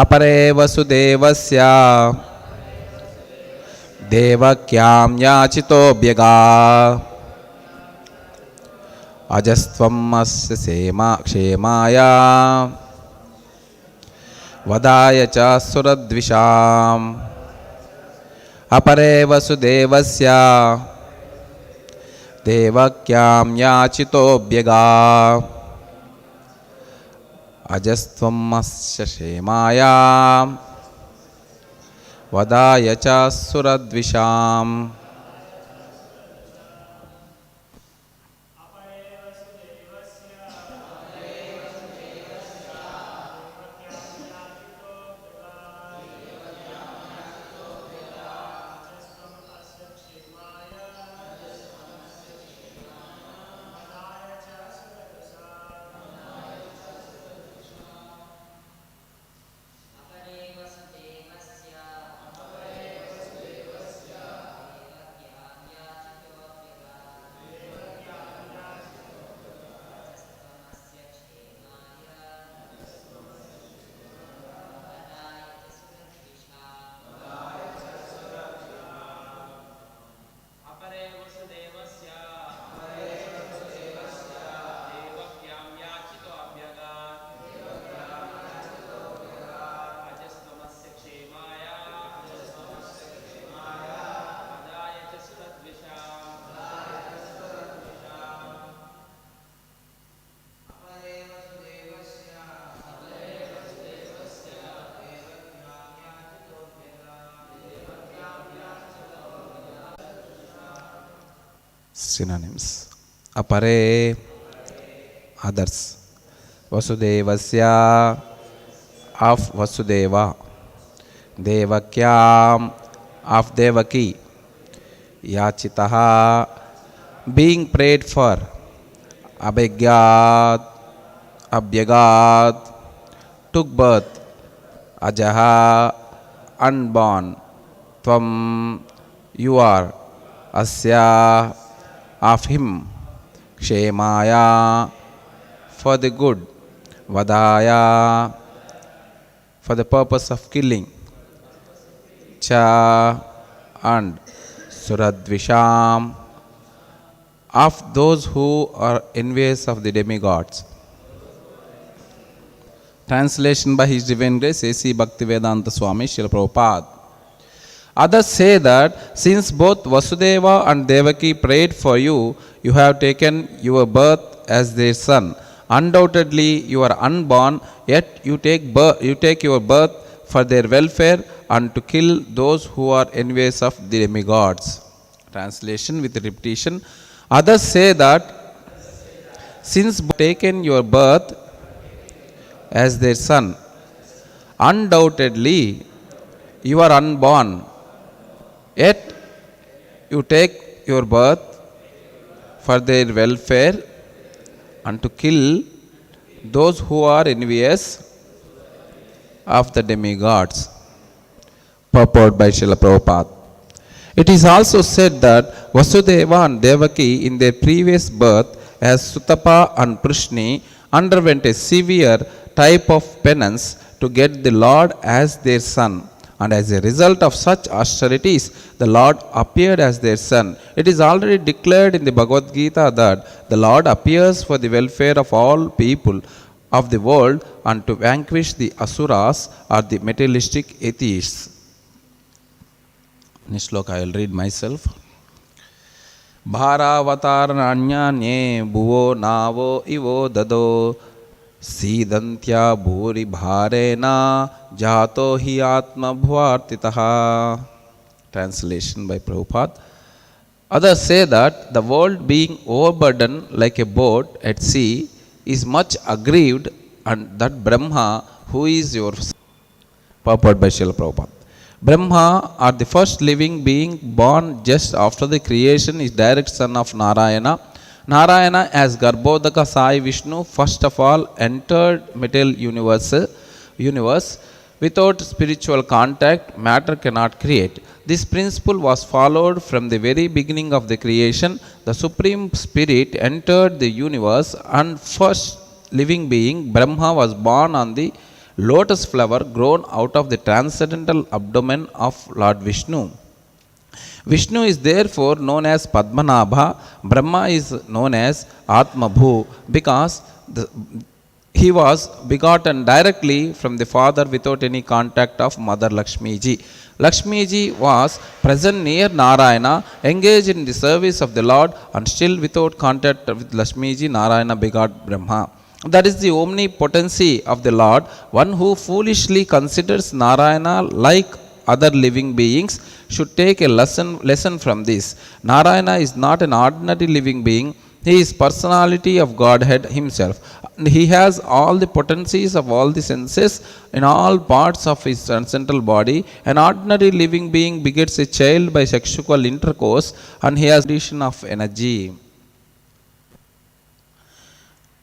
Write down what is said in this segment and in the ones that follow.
अपरे वसुदेवस्य देवक्यां याचितोऽभ्यगा अजस्त्वम् अस्य क्षेमाय वदाय च सुरद्विषाम् अपरे वसुदेवस्य देवक्यां याचितोऽभ्यगा अजस्त्वम् अस्य क्षेमाय वदाय च सुरद्विषाम् Synonyms. Apare, others. Vasudevasya, of Vasudeva. Devakyam, of Devaki. Yachitaha, being prayed for. Abhyagad, took birth. Ajaha, unborn. Tvam, you are. Asya, of him. Kshemaya, for the good. Vadaya, for the purpose of killing. Cha, and Suradvisham, of those who are envious of the demigods. Translation by His Divine Grace A.C. Bhaktivedanta Swami Srila Prabhupada. Others say that since both Vasudeva and Devaki prayed for you, you have taken your birth as their son. Undoubtedly, you are unborn, yet you take your birth for their welfare and to kill those who are envious of the demigods. Translation with repetition. Others say that since taken your birth as their son, undoubtedly you are unborn, yet you take your birth for their welfare and to kill those who are envious of the demigods. Purport by Srila Prabhupada. It is also said that Vasudeva and Devaki in their previous birth as Sutapa and Prishni underwent a severe type of penance to get the Lord as their son. And as a result of such austerities, the Lord appeared as their son. It is already declared in the Bhagavad Gita that the Lord appears for the welfare of all people of the world and to vanquish the asuras or the materialistic atheists. This sloka I will read myself. Bharavataranyanye bhuvo navo ivo dado Sidantya bhuri bharena jato hi atma bhuvartitaha. Translation by Prabhupada. Others say that the world being overburdened like a boat at sea is much aggrieved and that Brahma, who is your son. Purport by Srila Prabhupada. Brahma, or the first living being born just after the creation, is direct son of Narayana. Narayana as Garbhodaka Sai Vishnu first of all entered material universe. Without spiritual contact, matter cannot create. This principle was followed from the very beginning of the creation. The Supreme Spirit entered the universe and first living being, Brahma, was born on the lotus flower grown out of the transcendental abdomen of Lord Vishnu. Vishnu is therefore known as Padmanabha, Brahma is known as Atmabhu because he was begotten directly from the father without any contact of Mother Lakshmi ji. Lakshmi ji was present near Narayana, engaged in the service of the Lord, and still without contact with Lakshmi ji, Narayana begot Brahma. That is the omnipotency of the Lord. One who foolishly considers Narayana like other living beings should take a lesson from this. Narayana is not an ordinary living being. He is personality of Godhead himself. And he has all the potencies of all the senses in all parts of his central body. An ordinary living being begets a child by sexual intercourse, and he has condition of energy.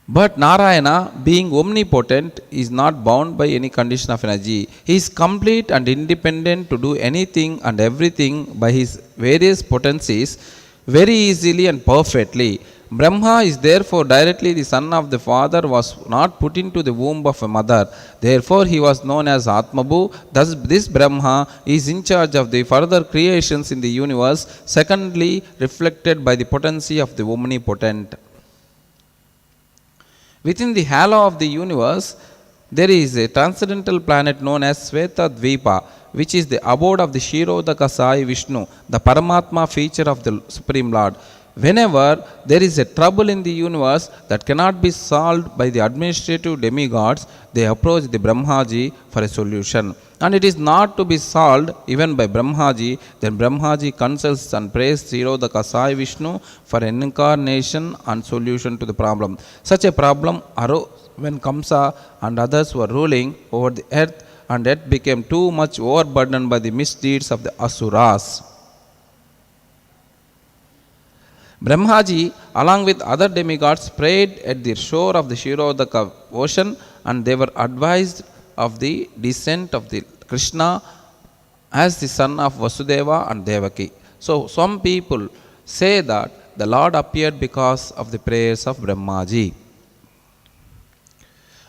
But Narayana, being omnipotent, is not bound by any condition of energy. He is complete and independent to do anything and everything by his various potencies very easily and perfectly. Brahma is therefore directly the son of the father, was not put into the womb of a mother. Therefore he was known as Atmabhu. Thus this Brahma is in charge of the further creations in the universe, secondly reflected by the potency of the omnipotent. Within the halo of the universe, there is a transcendental planet known as Sweta Dvipa, which is the abode of the Shirodaka Sai Vishnu, the Paramatma feature of the Supreme Lord. Whenever there is a trouble in the universe that cannot be solved by the administrative demigods, they approach the Brahmaji for a solution. And it is not to be solved even by Brahmaji, then Brahmaji consults and prays Shirodaka Sai Vishnu for an incarnation and solution to the problem. Such a problem arose when Kamsa and others were ruling over the earth, and earth became too much overburdened by the misdeeds of the Asuras. Brahmaji, along with other demigods, prayed at the shore of the Shirodaka ocean, and they were advised of the descent of the Krishna as the son of Vasudeva and Devaki. So some people say that the Lord appeared because of the prayers of Brahmaji.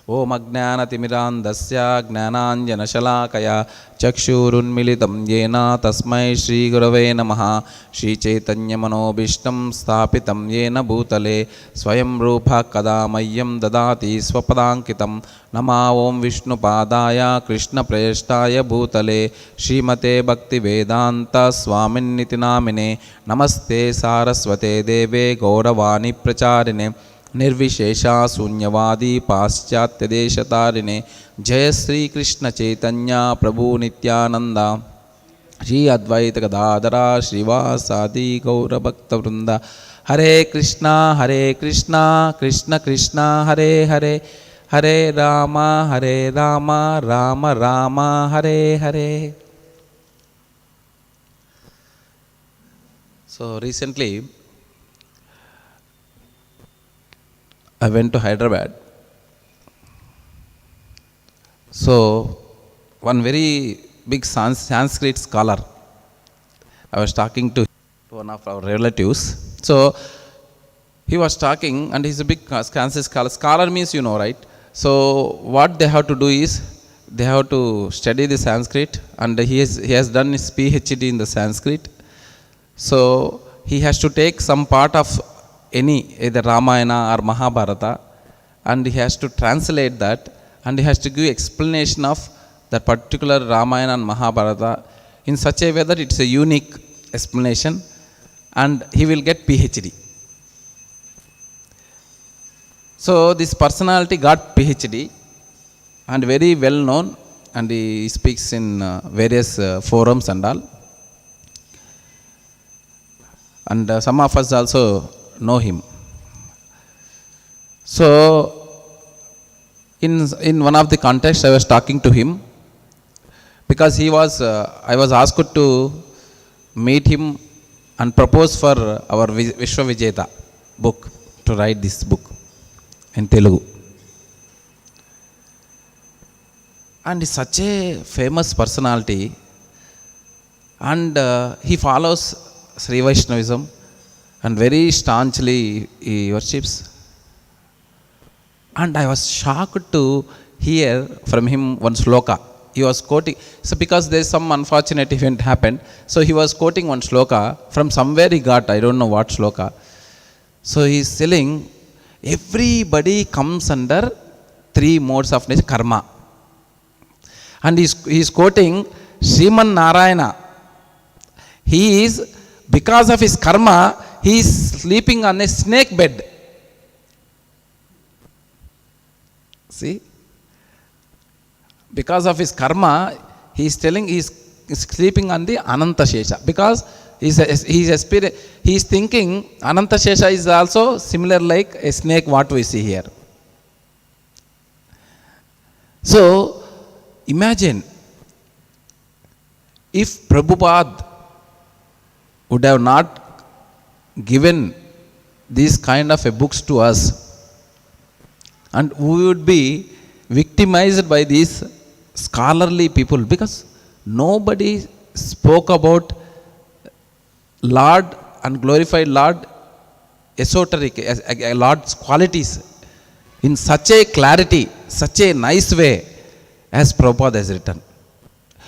Om Ajnanatimirandasya Gnananjanashalakaya Chakshurunmilitam Yena Tasmai Shri Gurave Namaha Shri Chaitanya Manobishtam Sthapitam Yena Bhutale Swayam Rupa Kadamayam Dadati Swapadankitam Nama Om Vishnu Padaya Krishna Preshtaya Bhutale Srimate Bhakti Vedanta Swamin Nitinamine Namaste Saraswate Deve Gauravani Pracharine Nirvishesha Sunyavadi Paschatya Deshatarine Jaya Sri Krishna Chaitanya Prabhu Nityananda Shri Advaita Gadadara Srivasadi Gaura Bhakta Vrunda Hare Krishna Krishna Krishna Hare Hare Hare Rama Rama Rama Hare Hare. So recently I went to Hyderabad. So one very big Sanskrit scholar, I was talking to one of our relatives. So he was talking, and he's a big Sanskrit scholar. Scholar means, you know, right? So what they have to do is they have to study the Sanskrit, and he has done his PhD in the Sanskrit. So he has to take some part of any either Ramayana or Mahabharata, and he has to translate that, and he has to give explanation of that particular Ramayana and Mahabharata in such a way that it's a unique explanation, and he will get PhD. So this personality got PhD and very well known, and he speaks in various forums and all, and some of us also know him. So in one of the contexts I was talking to him, because I was asked to meet him and propose for our Vishwavijeta book, to write this book in Telugu. And he's such a famous personality, and he follows Sri Vaishnavism and very staunchly he worships. And I was shocked to hear from him one sloka. He was quoting, so because there is some unfortunate event happened, so he was quoting one sloka from somewhere he got, I don't know what sloka. So he is telling, everybody comes under three modes of nature, karma. And he is quoting Srimad Narayana. He is, because of his karma, he is sleeping on a snake bed. See? Because of his karma, he is telling he is sleeping on the Ananta Shesha. Because he is thinking Ananta Shesha is also similar like a snake what we see here. So, imagine if Prabhupada would have not given these kind of a books to us, and we would be victimized by these scholarly people, because nobody spoke about Lord and glorified Lord, esoteric, Lord's qualities in such a clarity, such a nice way as Prabhupada has written.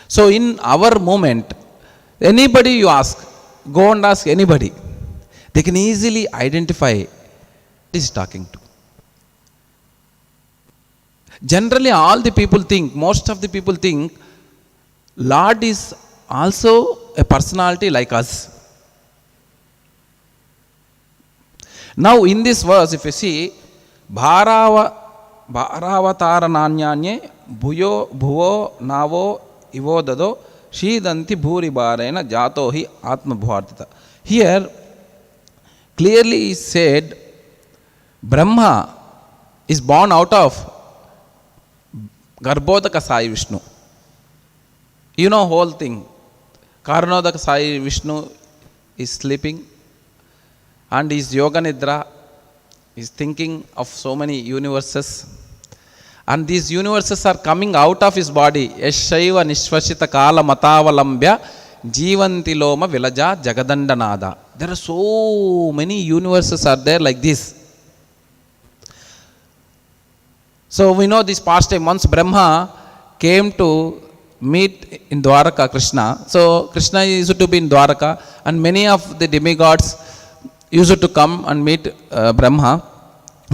So in our moment, anybody you ask, go and ask anybody, they can easily identify who is talking to. Generally, all the people think, most of the people think, Lord is also a personality like us. Now, in this verse, if you see, Bharavatara Nanyanye Bhuvo Navo Ivo Dado Shidanti Bhuri Bharena Jato Hi Atma Bhartita. Here, clearly is said, Brahma is born out of Garbhodaka Sai Vishnu. You know whole thing. Karanodaka Sai Vishnu is sleeping and is Yoga Nidra, is thinking of so many universes. And these universes are coming out of his body. Yashaiva Nishvashita Kala Matavalambya Jivanti Loma Vilaja Jagadandanada. There are so many universes are there like this. So we know this past time, once Brahma came to meet in Dwaraka Krishna. So Krishna used to be in Dwaraka, and many of the demigods used to come and meet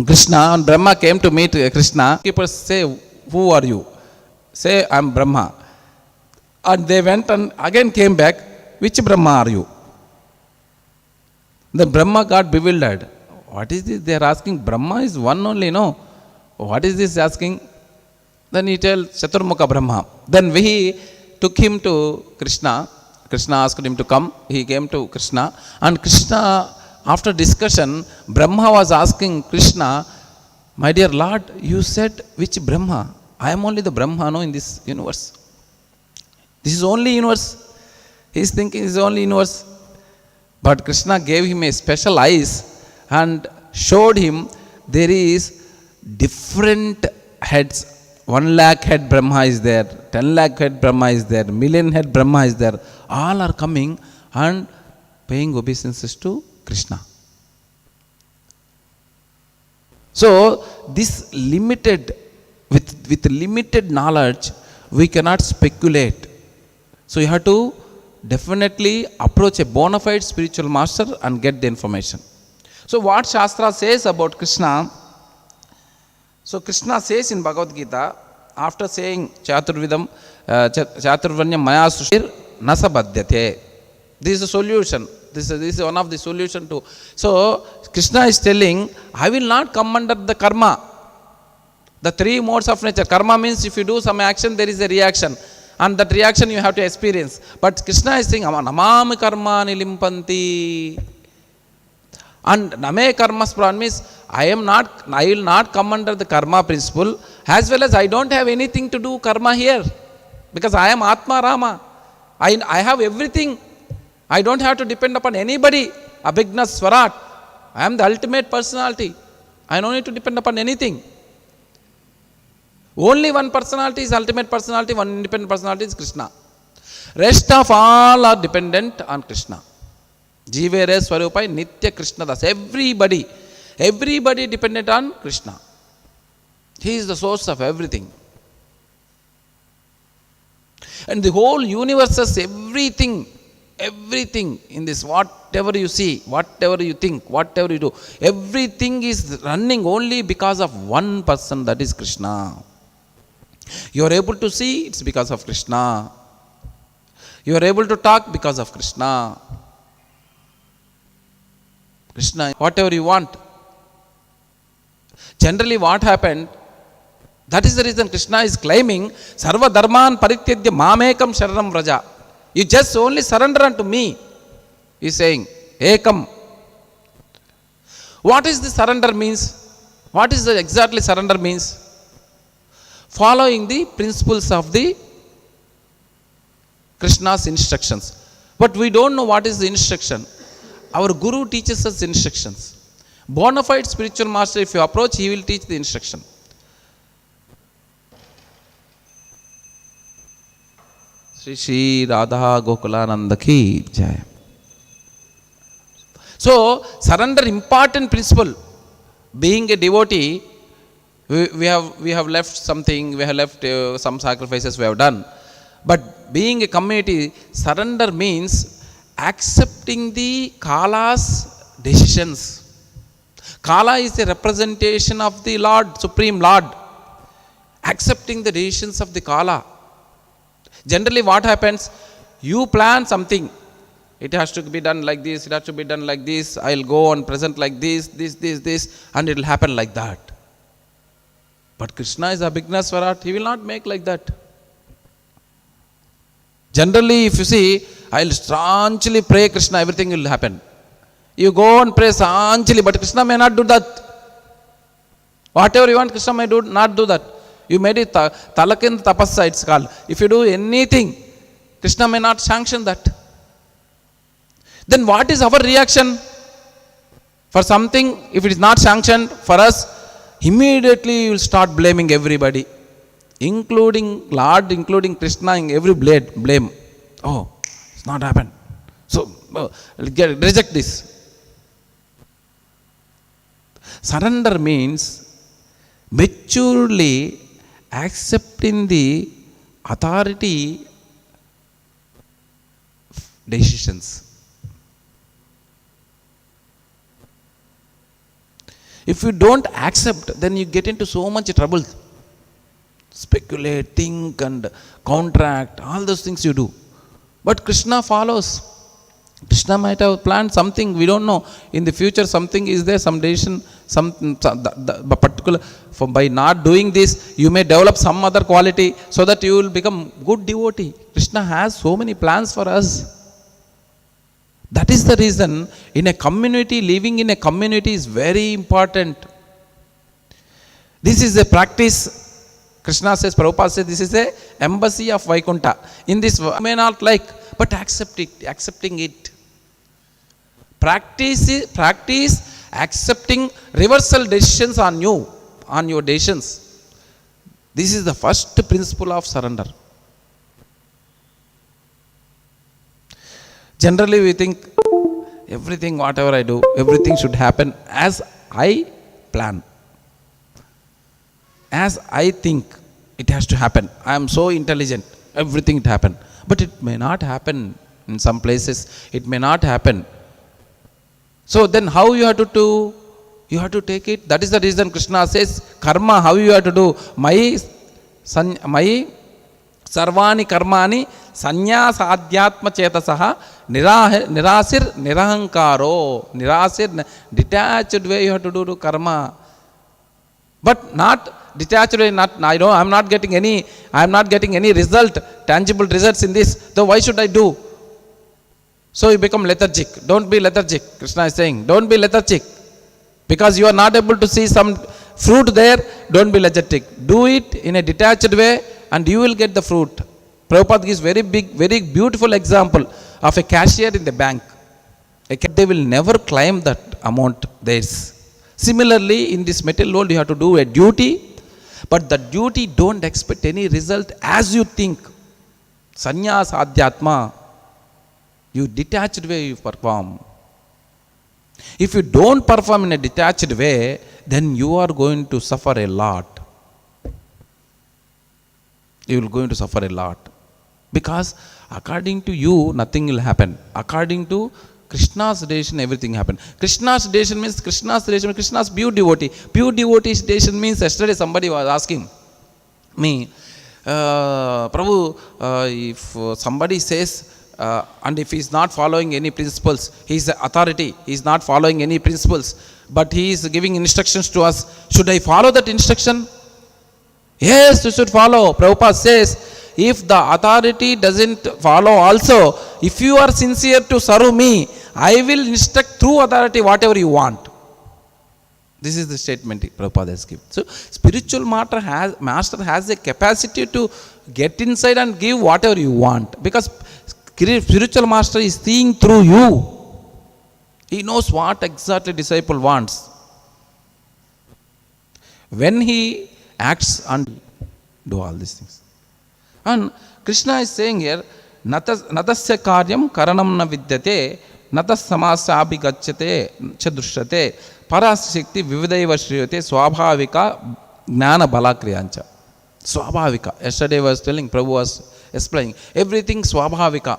Krishna, and Brahma came to meet Krishna. People say, who are you? Say, I am Brahma. And they went and again came back, which Brahma are you? The Brahma got bewildered. What is this? They are asking, Brahma is one only, no? What is this asking? Then he tells Chaturmukha Brahma. Then he took him to Krishna. Krishna asked him to come. He came to Krishna. And Krishna, after discussion, Brahma was asking Krishna, my dear Lord, you said which Brahma? I am only the Brahma, no, in this universe. This is only universe. He is thinking this is only universe. But Krishna gave him a special eyes and showed him there is different heads. 1 lakh head Brahma is there, 10 lakh head Brahma is there, million head Brahma is there. All are coming and paying obeisances to Krishna. So this limited, with limited knowledge, we cannot speculate. So you have to definitely approach a bona fide spiritual master and get the information. So what Shastra says about Krishna? So Krishna says in Bhagavad Gita, after saying Chaturvanyam Maya Sushir Nasabhadyate. This is a solution. This is one of the solution to. So Krishna is telling, I will not come under the karma. The three modes of nature. Karma means if you do some action, there is a reaction. And that reaction you have to experience. But Krishna is saying, Namami karma nilimpanti. And Name karma spran means I will not come under the karma principle, as well as I don't have anything to do karma here. Because I am Atma Rama. I have everything. I don't have to depend upon anybody. Abhigna Swarat. I am the ultimate personality. I don't need to depend upon anything. Only one personality is ultimate personality, one independent personality is Krishna. Rest of all are dependent on Krishna. Jivere Swarupai Nitya Krishna Das. Everybody dependent on Krishna. He is the source of everything. And the whole universes, everything in this, whatever you see, whatever you think, whatever you do, everything is running only because of one person, that is Krishna. You are able to see, it's because of Krishna. You are able to talk because of Krishna. Krishna, whatever you want. Generally what happened, that is the reason Krishna is claiming, Sarva Dharman Parityajya Mamekam Sharanam Vraja. You just only surrender unto me. He is saying, Ekam. What is the surrender means? What is the exactly surrender means? Following the principles of the Krishna's instructions. But we don't know what is the instruction. Our Guru teaches us instructions. Bona fide spiritual master, if you approach, he will teach the instruction. Shri Shri Radha Gokulananda ki Jai. So, surrender, important principle. Being a devotee, we have left something, we have left some sacrifices we have done. But being a community, surrender means accepting the Kala's decisions. Kala is a representation of the Lord, Supreme Lord. Accepting the decisions of the Kala. Generally what happens, you plan something. It has to be done like this, it has to be done like this, I will go and present like this, and it will happen like that. But Krishna is a Abhignaswarat, he will not make like that. Generally, if you see, I will staunchly pray Krishna, everything will happen. You go and pray staunchly, but Krishna may not do that. Whatever you want, Krishna may not do that. You made it Talakin Tapassa, it's called. If you do anything, Krishna may not sanction that. Then what is our reaction? For something, if it is not sanctioned for us, immediately you will start blaming everybody. Including Lord, including Krishna, in every blame. Oh, it's not happened. So, reject this. Surrender means maturely accepting the authority decisions. If you don't accept, then you get into so much trouble. Speculate, think and contract, all those things you do. But Krishna follows. Krishna might have planned something, we don't know. In the future something is there, some decision, the particular, by not doing this, you may develop some other quality so that you will become good devotee. Krishna has so many plans for us. That is the reason in a community, living in a community is very important. This is a practice. Krishna says, Prabhupada says, this is a embassy of Vaikuntha. In this, you may not like, but accepting it. Practice accepting reversal decisions on you, on your decisions. This is the first principle of surrender. Generally we think, everything, whatever I do, everything should happen as I plan. As I think it has to happen. I am so intelligent, everything it happen. But it may not happen in some places. It may not happen. So then how you have to do? You have to take it. That is the reason Krishna says, karma, how you have to do? Mai sarvani karmani sanyasa adhyatma chetasaha nirasir nirahankaro. Nirasir, detached way you have to do karma. But not detached way, I am not getting any result, tangible results in this. So why should I do? So you become lethargic. Don't be lethargic. Krishna is saying, don't be lethargic. Because you are not able to see some fruit there, don't be lethargic. Do it in a detached way and you will get the fruit. Prabhupada gives very beautiful example of a cashier in the bank. They will never claim that amount theirs. Similarly, in this material world, you have to do a duty, but the duty don't expect any result as you think. Sannyas adhyatma, you detached way you perform. If you don't perform in a detached way, then you are going to suffer a lot. You will going to suffer a lot. Because according to you, nothing will happen. According to Krishna's relation, everything happen. Krishna's relation means Krishna's pure devotee. Pure devotee's relation means, yesterday somebody was asking me, Prabhu, if somebody says, and if he is not following any principles, he is authority, he is not following any principles, but he is giving instructions to us, should I follow that instruction? Yes, you should follow. Prabhupada says, if the authority doesn't follow also, if you are sincere to serve me, I will instruct through authority whatever you want. This is the statement Prabhupada has given. So, spiritual master has a capacity to get inside and give whatever you want. Because spiritual master is seeing through you. He knows what exactly disciple wants. When he acts and do all these things. And Krishna is saying here, natasya karyam karanam na vidyate, natas samasa abhigachyate chadushyate, parashakti vividaiva shriyate, swabhavika jnana bala kriyancha. Swabhavika. Yesterday I was telling, Prabhu was explaining, everything swabhavika.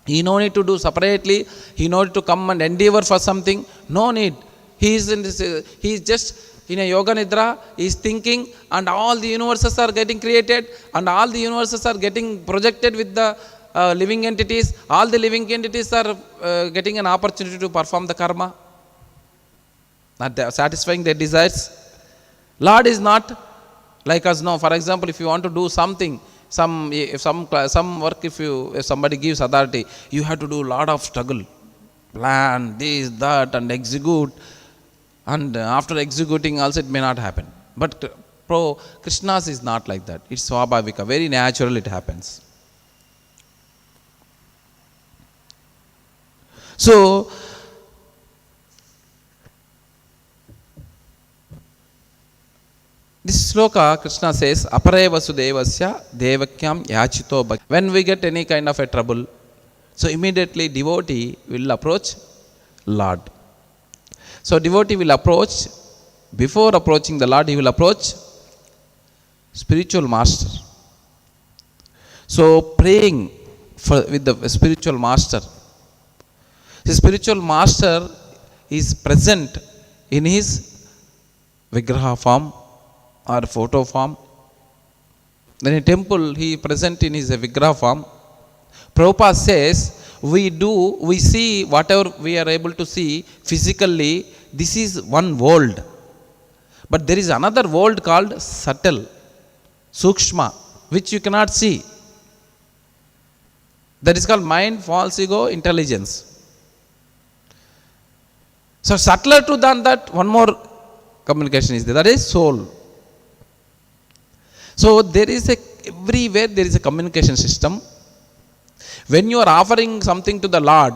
He no need to do separately, he no need to come and endeavor for something, no need. He is in this, he is just in a yoga nidra, he is thinking, and all the universes are getting created, and all the universes are getting projected with the living entities. All the living entities are getting an opportunity to perform the karma, not satisfying their desires. Lord is not like us now. For example, if you want to do something, some work, if somebody gives authority, you have to do a lot of struggle, plan this, that, and execute. And after executing also it may not happen. But Krishna's is not like that. It's swabhavika, very natural it happens. So, this sloka, Krishna says, apare vasudevasya devakyam yachito bhakti. When we get any kind of a trouble, so immediately devotee will approach Lord. So devotee will approach, before approaching the Lord, he will approach spiritual master. So praying with the spiritual master. The spiritual master is present in his vigraha form or photo form. Then in temple he is present in his vigraha form. Prabhupada says, we see whatever we are able to see physically, this is one world. But there is another world called subtle, sukshma, which you cannot see. That is called mind, false ego, intelligence. So subtler to than that, one more communication is there, that is soul. So there is everywhere there is a communication system. When you are offering something to the Lord,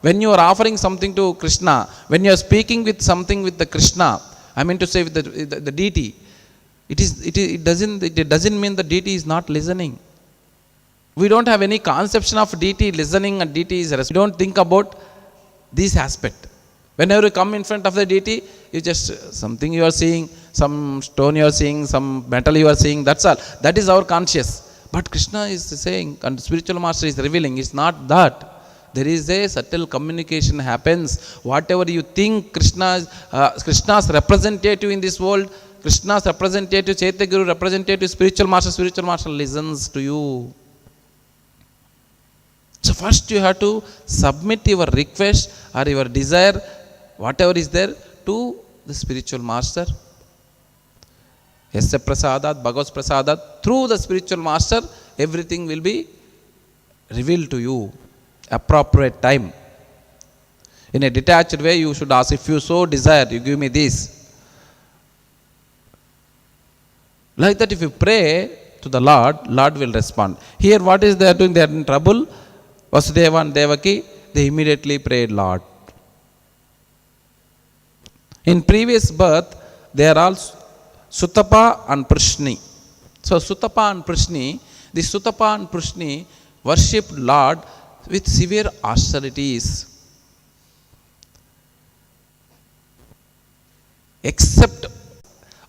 when you are offering something to Krishna, when you are speaking with something with the Krishna, I mean to say with the deity, it doesn't mean the deity is not listening. We don't have any conception of deity listening and deity is rest. We don't think about this aspect. Whenever you come in front of the deity, you just something you are seeing, some stone you are seeing, some metal you are seeing, that's all. That is our conscious. But Krishna is saying, and spiritual master is revealing, it's not that. There is a subtle communication happens. Whatever you think Krishna's representative in this world, Krishna's representative, Chaitanya Guru representative, spiritual master listens to you. So first you have to submit your request or your desire, whatever is there, to the spiritual master. Yasya prasadat, Bhagavas prasadat, through the spiritual master, everything will be revealed to you. Appropriate time. In a detached way, you should ask, if you so desire, you give me this. Like that, if you pray to the Lord, Lord will respond. Here, what is they are doing? They are in trouble. Vasudeva and Devaki, they immediately prayed Lord. In previous birth, they are all Sutapa and Prishni. So Sutapa and Prishni, the Sutapa and Prishni worshipped Lord with severe austerities. Except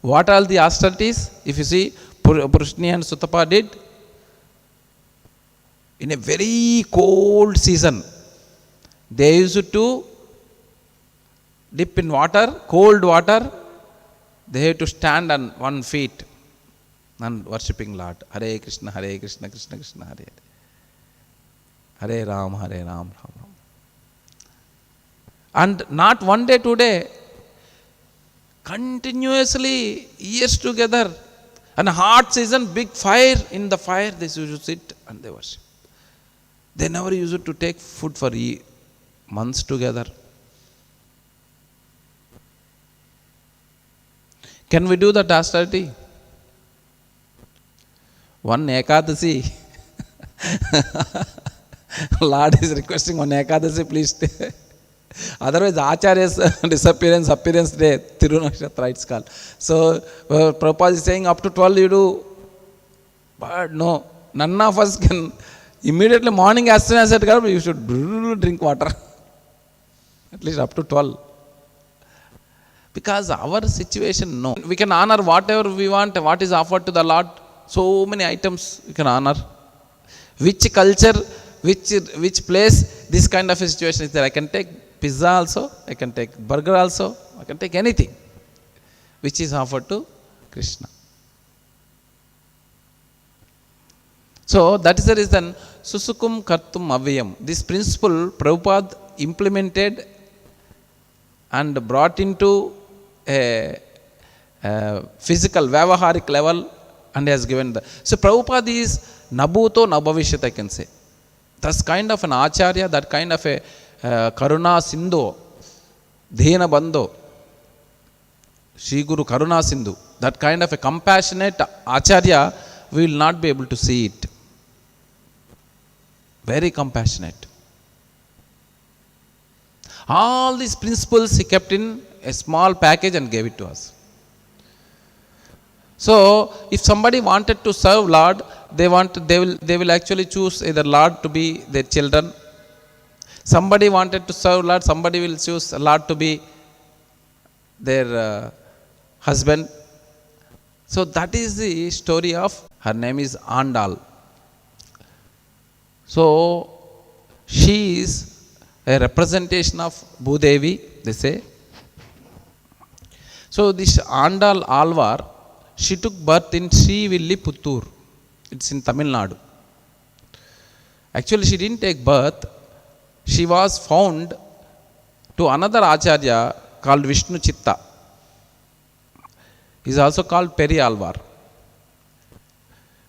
what are the austerities? If you see, Prishni and Sutapa did in a very cold season, they used to dip in water, cold water. They have to stand on 1 feet and worshipping Lord. Hare Krishna, Krishna Krishna, Hare Hare. Hare Ram, Ram Ram. And not one day, 2 day, continuously, years together. And hot season, big fire, in the fire they used to sit and they worship. They never used to take food for months together. Can we do that austerity? One Ekadasi. Lord is requesting one Ekadasi, please stay. Otherwise, Acharya's appearance day, Tirunakshatra it's called. So, Prabhupada is saying up to 12 you do. But no, none of us can. Immediately morning as soon as it comes, you should drink water. At least up to 12. Because our situation, no. We can honor whatever we want, what is offered to the Lord. So many items we can honor. Which culture, which place, this kind of a situation is there. I can take pizza also, I can take burger also, I can take anything which is offered to Krishna. So that is the reason, Susukum Kartum Avyam. This principle Prabhupada implemented and brought into a physical, Vyavaharic level and has given the. So Prabhupada is Nabhuto Nabhavishyat, I can say. That's kind of an Acharya, that kind of a Karuna Sindhu, Dhena Bandho, Shri Guru Karuna Sindhu, that kind of a compassionate Acharya, we will not be able to see it. Very compassionate. All these principles he kept in a small package and gave it to us. So, if somebody wanted to serve Lord, they will actually choose either Lord to be their children. Somebody wanted to serve Lord, somebody will choose Lord to be their husband. So that is the story of, her name is Andal. So she is a representation of Bhudevi, they say. So this Andal Alvar, she took birth in Srivilliputturu. It's in Tamil Nadu. Actually, she didn't take birth. She was found to another Acharya called Vishnu Chitta. He is also called Periyalvar.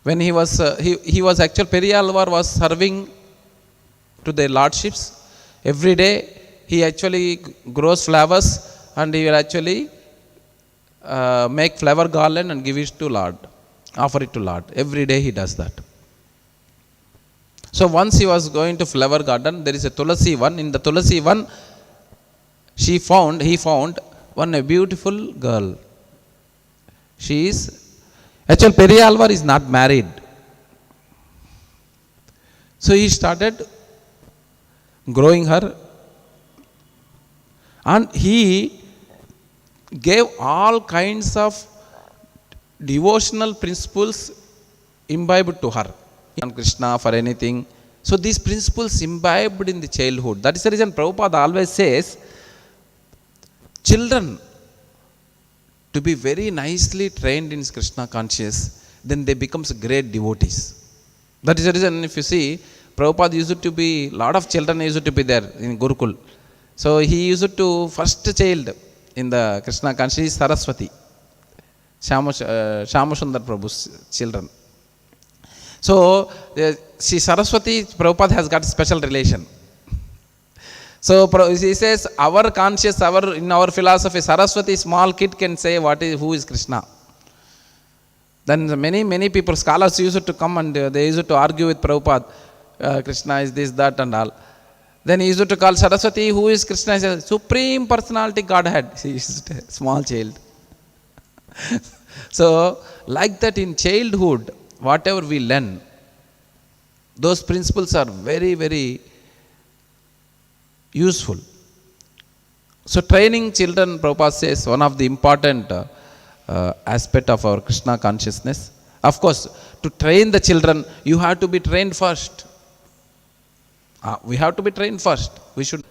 When he was actually, Periyalvar was serving to their lordships. Every day he actually grows flowers and he will actually make flower garland and give it to Lord, offer it to Lord. Every day he does that. So once he was going to flower garden, there is a Tulasi one. In the Tulasi one, he found one beautiful girl. She is, actually Periyalvar is not married. So he started growing her and he gave all kinds of devotional principles imbibed to her. On Krishna for anything. So these principles imbibed in the childhood. That is the reason Prabhupada always says, children to be very nicely trained in Krishna conscious, then they become great devotees. That is the reason, if you see, Prabhupada used to be, lot of children used to be there in Gurukul. So he used to, first child in the Krishna conscious is Saraswati, Shyamsundar Prabhu's children. So, see, Saraswati, Prabhupada has got a special relation. So, he says, our conscious, in our philosophy, Saraswati, small kid can say who is Krishna. Then many people, scholars used to come and they used to argue with Prabhupada, Krishna is this, that and all. Then he used to call Saraswati, who is Krishna? He says, Supreme Personality Godhead. She is a small child. So, like that in childhood, whatever we learn, those principles are very, very useful. So training children, Prabhupada says, one of the important aspect of our Krishna consciousness. Of course, to train the children, you have to be trained first. We have to be trained first. We should.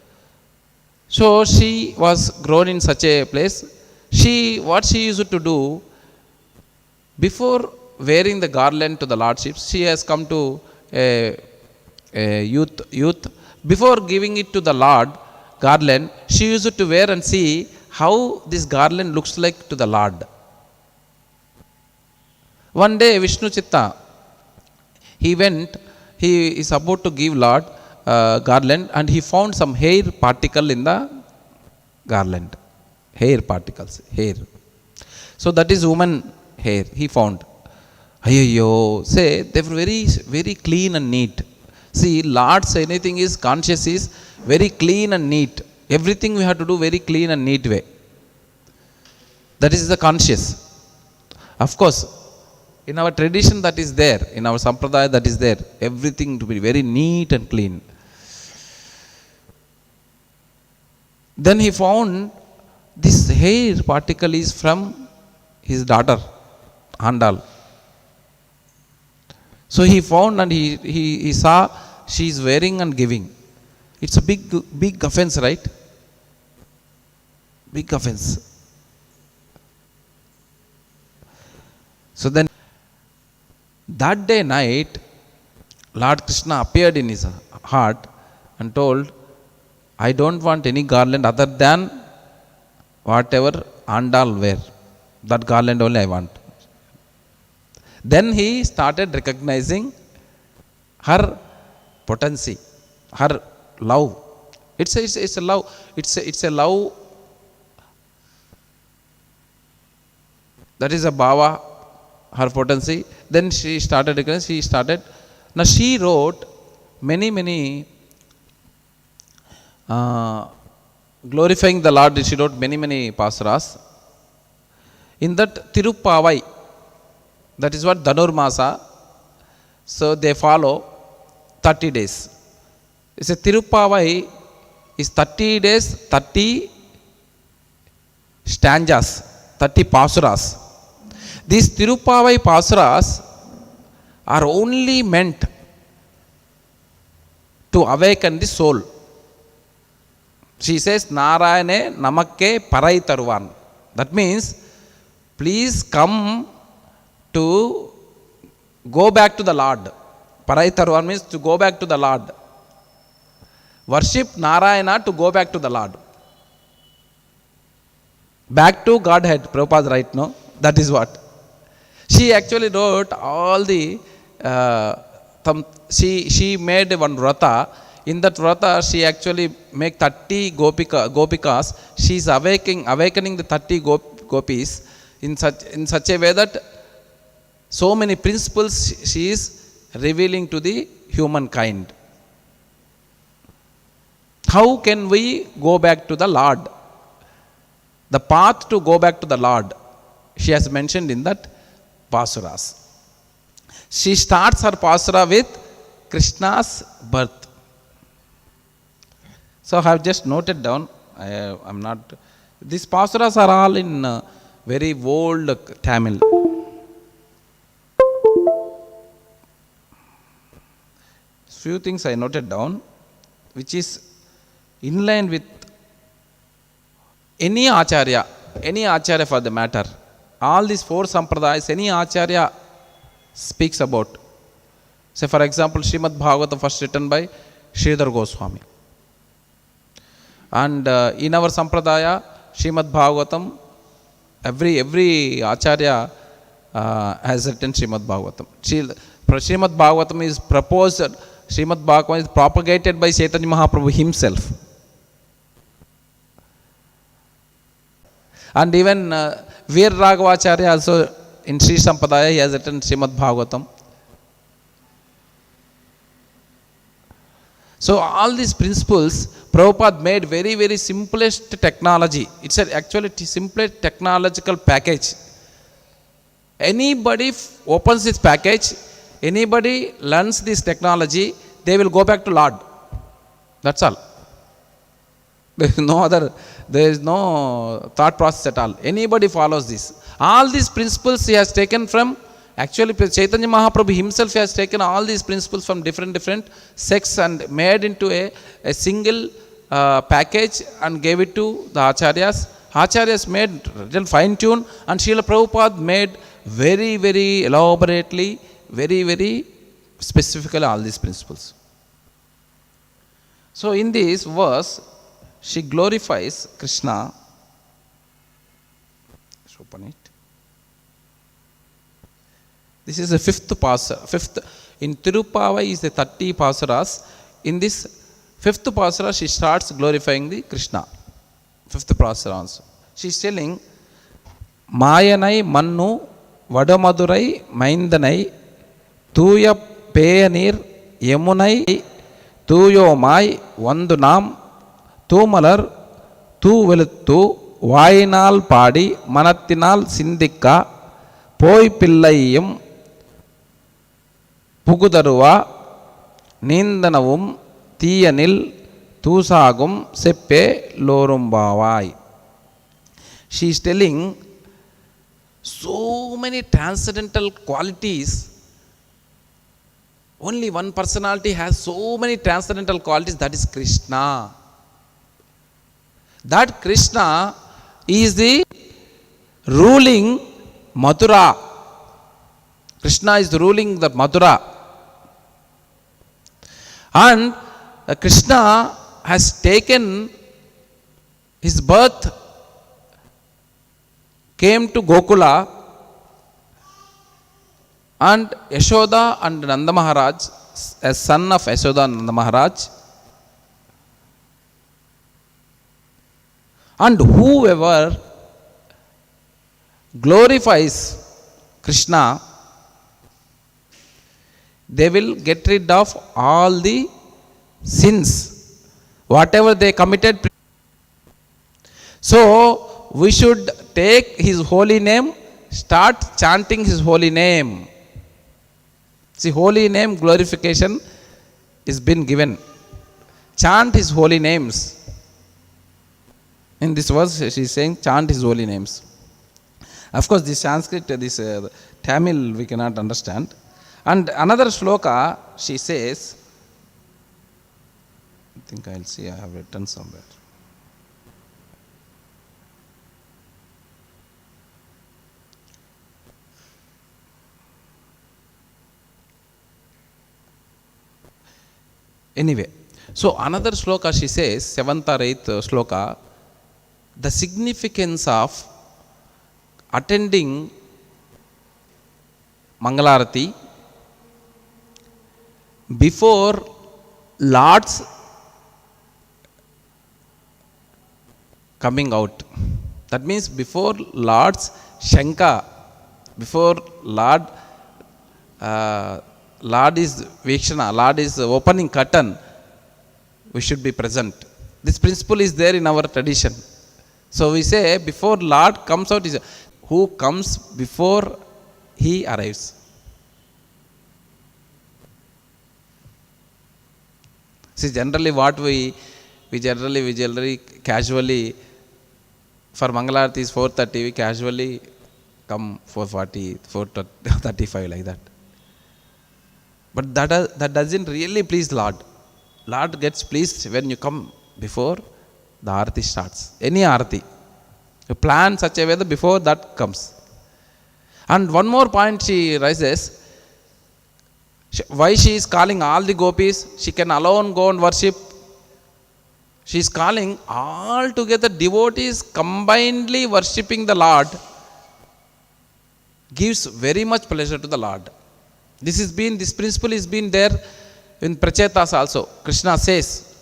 So she was grown in such a place. What she used to do, before wearing the garland to the lordship, she has come to a youth. Before giving it to the Lord, garland, she used to wear and see how this garland looks like to the Lord. One day, Vishnu Chitta, he is about to give Lord garland, and he found some hair particle in the garland. Hair particles, hair. So that is woman hair, he found. Ayyo, say they were very, very clean and neat. See, Lord's anything is conscious is very clean and neat. Everything we have to do very clean and neat way. That is the conscious. Of course, in our tradition that is there, in our sampradaya that is there, everything to be very neat and clean. Then he found this hair particle is from his daughter, Andal. So he found and he saw she is wearing and giving. It's a big offense, right? Big offense. So then, that day night, Lord Krishna appeared in his heart and told, I don't want any garland other than whatever Andal wear. That garland only I want. Then he started recognizing her potency, her love. It's a love. It's a love. That is a bhava, her potency. Then she started recognizing. Now she wrote many glorifying the Lord. She wrote many pasuras. In that Tirupavai, that is what Dhanurmasa. So they follow 30 days. It's a Tirupavai is 30 days, 30 stanzas, 30 pasuras. These Tirupavai pasuras are only meant to awaken the soul. She says, Narayane Namakke Parai Taruvan. That means, please come to go back to the Lord. Parai Taruvan means to go back to the Lord. Worship Narayana to go back to the Lord. Back to Godhead, Prabhupada right now. That is what. She actually wrote all the, she made one vrata. In that vrata, she actually make 30 gopikas. She is awakening the 30 gopis in such a way that so many principles she is revealing to the humankind. How can we go back to the Lord? The path to go back to the Lord, she has mentioned in that pasuras. She starts her pasura with Krishna's birth. So I have just noted down. I'm not. These pasuras are all in very old Tamil. Few things I noted down, which is in line with any acharya for the matter. All these four sampradayas, any acharya speaks about. Say for example, Srimad Bhagavatam first written by Sridhar Goswami. And in our sampradaya, Srimad Bhagavatam, every acharya has written Srimad Bhagavatam. Srimad Bhagavatam is proposed, Srimad Bhagavatam is propagated by Chaitanya Mahaprabhu himself. And even Veer Raghavacharya also in Sri Sampadaya, he has written Srimad Bhagavatam. So all these principles, Prabhupada made very simplest technology. It's actually simplest technological package. Anybody opens this package, anybody learns this technology, they will go back to Lord. That's all. There is no thought process at all. Anybody follows this. All these principles he has taken from Actually, Chaitanya Mahaprabhu himself has taken all these principles from different sects and made into a single package and gave it to the Acharyas. Acharyas made real fine tune, and Srila Prabhupada made very elaborately, very specifically all these principles. So in this verse, she glorifies Krishna. Let's open it. This is the fifth pasara. In Tirupavai is the 30 pasaras. In this fifth pasara, she starts glorifying the Krishna. Fifth pasara also. She is telling, Mayanai Mannu Vadamadurai Maindanai Tuya Peyanir Yemunai Tuyomai Vandunam Tumalar Tuveluttu Vainal Padi Manatinal Sindika Poi Pillayum Pugudaruva Nindanavum Tiyanil Tusagum Seppe Lorumbavai. She is telling so many transcendental qualities. Only one personality has so many transcendental qualities, that is Krishna. That Krishna is the ruling Mathura. Krishna is ruling the Mathura. And Krishna has taken his birth, came to Gokula, and Yashoda and Nanda Maharaj, as son of Yashoda and Nanda Maharaj. And whoever glorifies Krishna, they will get rid of all the sins, whatever they committed. So, we should take his holy name, start chanting his holy name. See, holy name glorification is been given. Chant his holy names. In this verse, she is saying, chant his holy names. Of course, this Sanskrit, this Tamil, we cannot understand. And another shloka, she says, I think I'll see, I have written somewhere. Anyway, so another shloka she says, 7th or 8th shloka, the significance of attending Mangalarati before Lord's coming out. That means before Lord's Shanka, before Lord is Vikshana, Lord is opening curtain, we should be present. This principle is there in our tradition. So we say before Lord comes out, is who comes before he arrives. See, generally what we generally casually, for Mangalarati is 4:30, we casually come 4:40, 4:35 like that. But that doesn't really please Lord. Lord gets pleased when you come before the Arati starts. Any Arati. You plan such a way that before that comes. And one more point she raises, why she is calling all the gopis, she can alone go and worship. She is calling all together devotees combinedly worshipping the Lord, gives very much pleasure to the Lord. This principle has been there in Prachetas also. Krishna says,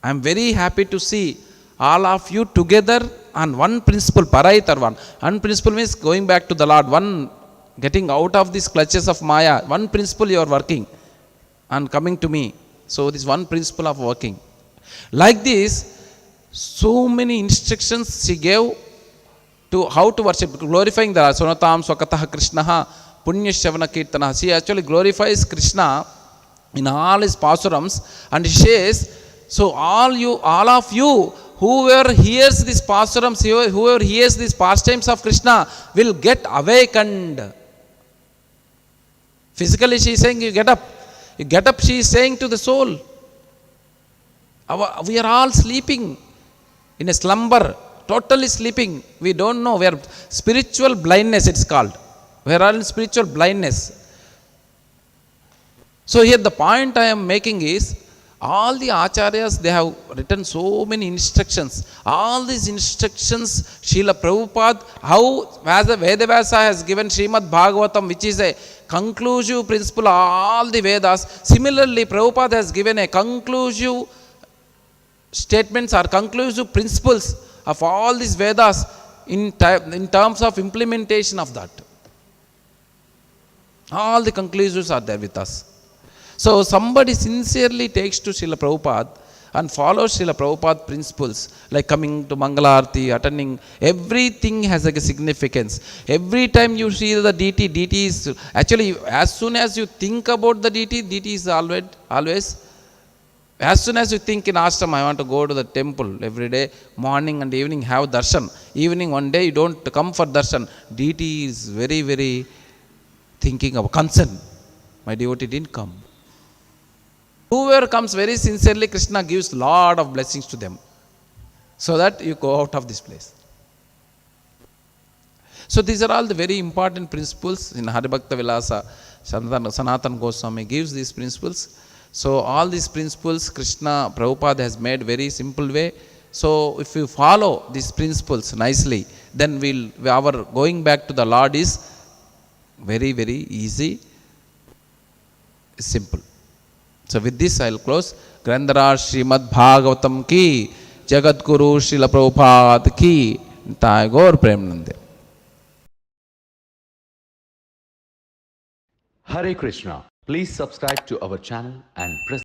I am very happy to see all of you together on one principle, Paraitar one. One principle means going back to the Lord, one getting out of these clutches of Maya. One principle you are working and coming to me. So this one principle of working. Like this, so many instructions she gave to how to worship, glorifying the Lord. Sonatam Swakatah Krishnaha Punya Shavana Kirtana. She actually glorifies Krishna in all his pasurams, and she says, so all of you, whoever hears these pasurams, whoever hears these pastimes of Krishna will get awakened. Physically she is saying you get up. You get up, she is saying to the soul. We are all sleeping in a slumber, totally sleeping. We don't know. We are spiritual blindness, it's called. We are all in spiritual blindness. So here the point I am making is, all the acharyas, they have written so many instructions. All these instructions, Srila Prabhupada, how as the Vedavasa has given Srimad Bhagavatam, which is a conclusive principle of all the Vedas. Similarly, Prabhupada has given a conclusive statements or conclusive principles of all these Vedas in terms of implementation of that. All the conclusives are there with us. So somebody sincerely takes to Srila Prabhupada and follows Srila Prabhupada principles, like coming to Mangalarti, attending, everything has a significance. Every time you see the deity, deity is actually, as soon as you think about the deity, deity is always. As soon as you think in ashram, I want to go to the temple every day, morning and evening, have darshan. Evening one day you don't come for darshan. Deity is very, very thinking of concern. My devotee didn't come. Whoever comes very sincerely, Krishna gives lot of blessings to them, so that you go out of this place. So these are all the very important principles in Haribhakta Vilasa. Sanatana Goswami gives these principles. So all these principles Krishna Prabhupada has made very simple way. So if you follow these principles nicely, then our going back to the Lord is very, very easy, simple. So with this I will close. Grandharaj Srimad Bhagavatam ki, Jagat Guru Srila Prabhupada ki, Tagore Premanande. Hare Krishna. Please subscribe to our channel and press